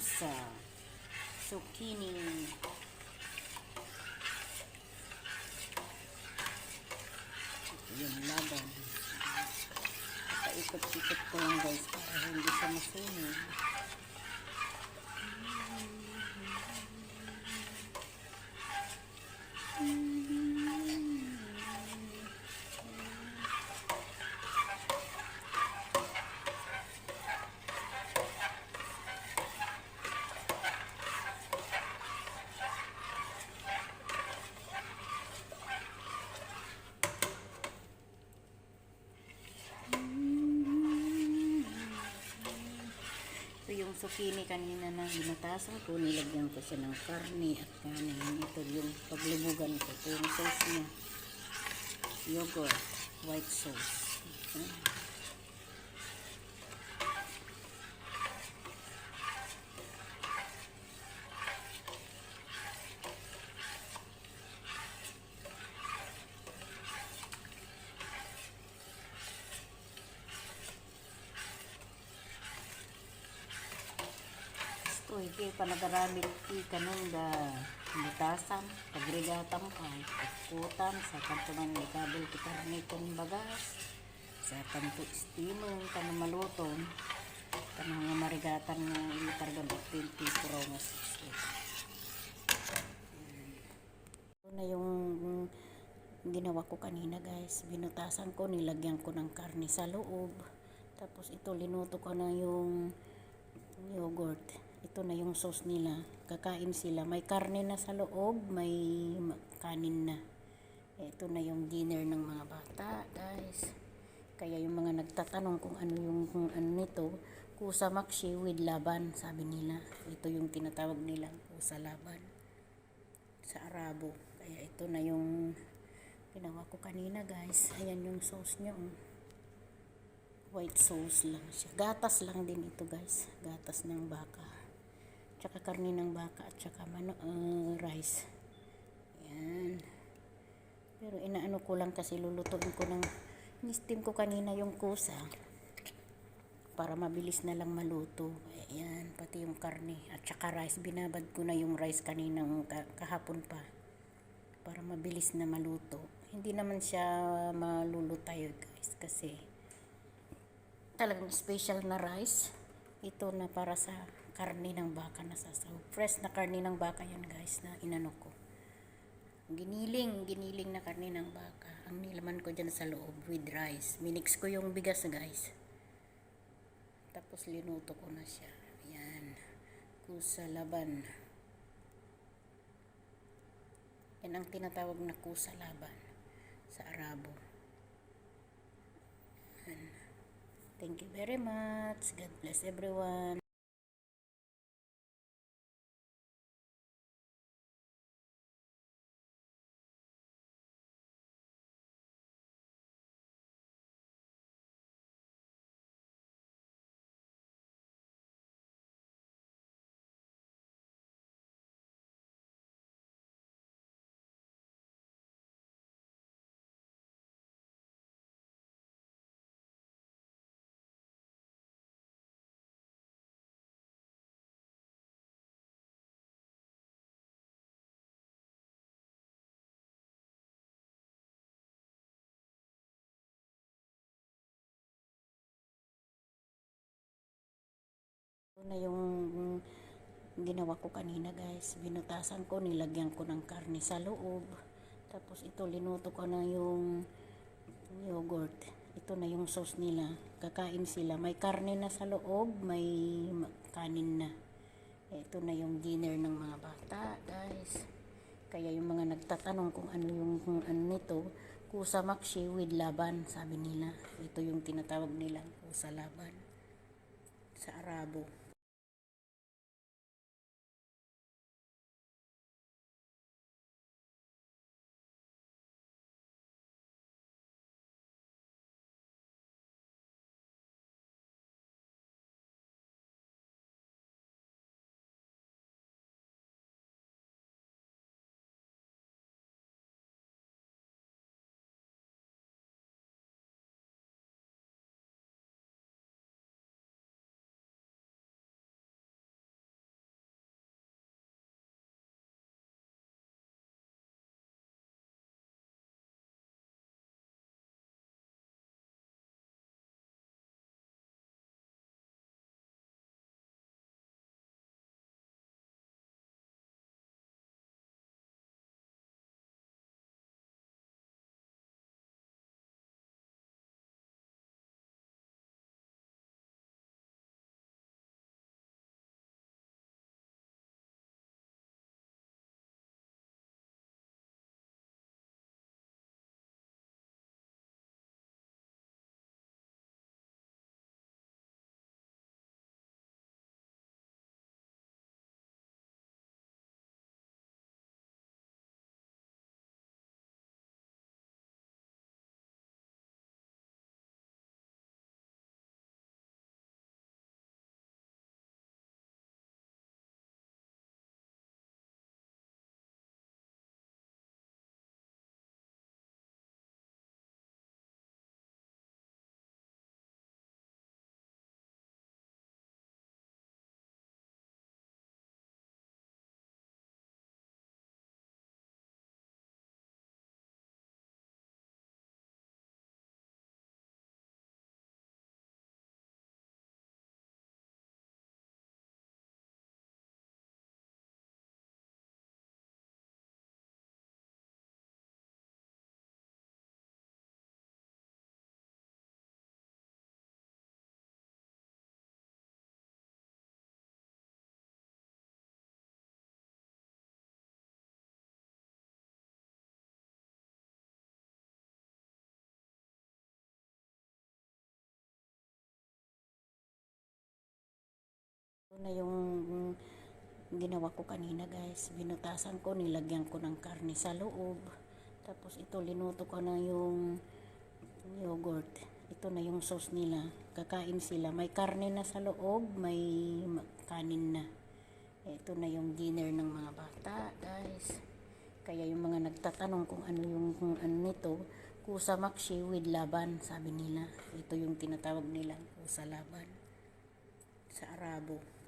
kusa, zucchini. Ito yung laban. Paikot-ikot ko lang guys para hindi siya masunog. Yung zucchini kanina na binutasan ko, nilagyan ko siya ng karne at kanin. Ito yung paglubugan ko. Ito yung sauce niya. Yogurt, white sauce. Uy, kaya panagaramit kanong da butasan, pagrigatam pa, pagkutan, sa kantuman may kabel kitarni kong bagas, sa kanto steamer, kanong maluton, kanong nga marigatan nga itargan o 24 nga 6. Ito na yung ginawa ko kanina guys, binutasan ko, nilagyan ko ng karne sa loob, tapos ito linuto ko na yung yogurt. Ito na yung sauce nila. Kakain sila. May karne na sa loob, may kanin na. Ito na yung dinner ng mga bata, guys. Kaya yung mga nagtatanong kung ano nito, kusa makshi with laban, sabi nila. Ito yung tinatawag nilang kusa laban sa Arabo. Kaya ito na yung ginawa ko kanina, guys. Ayan yung sauce niya. White sauce lang siya. Gatas lang din ito, guys. Gatas ng baka. Tsaka karne ng baka at tsaka rice. Ayan. Pero inaano ko lang kasi lulutuin ko ng ni-steam ko kanina yung kusa para mabilis na lang maluto. Ayan, pati yung karne at tsaka rice. Binabad ko na yung rice kaninang kahapon pa para mabilis na maluto. Hindi naman siya malulutay guys kasi talagang special na rice. Ito na para sa karne ng baka na sasaw. Fresh na karne ng baka yan guys na inano ko. Giniling na karne ng baka. Ang nilaman ko dyan sa loob with rice. Minix ko yung bigas guys. Tapos linuto ko na siya. Ayan. Kusa laban. Yan ang tinatawag na kusa laban sa Arabo. Ayan. Thank you very much. God bless everyone. Ito na yung ginawa ko kanina guys. Binutasan ko, nilagyan ko ng karne sa loob. Tapos ito linuto ko na yung yogurt. Ito na yung sauce nila. Kakain sila. May karne na sa loob, may kanin na. Ito na yung dinner ng mga bata guys. Kaya yung mga nagtatanong kung ano nito, kusa makshi with laban, sabi nila. Ito yung tinatawag nilang kusa laban sa Arabo. Na yung ginawa ko kanina guys, binutasan ko, nilagyan ko ng karne sa loob, tapos ito linuto ko na yung yogurt. Ito na yung sauce nila, kakain sila, may karne na sa loob, may kanin na. Ito na yung dinner ng mga bata guys. Kaya yung mga nagtatanong kung ano nito, kusa makshi with laban, sabi nila. Ito yung tinatawag nila, kusa laban sa Arabo.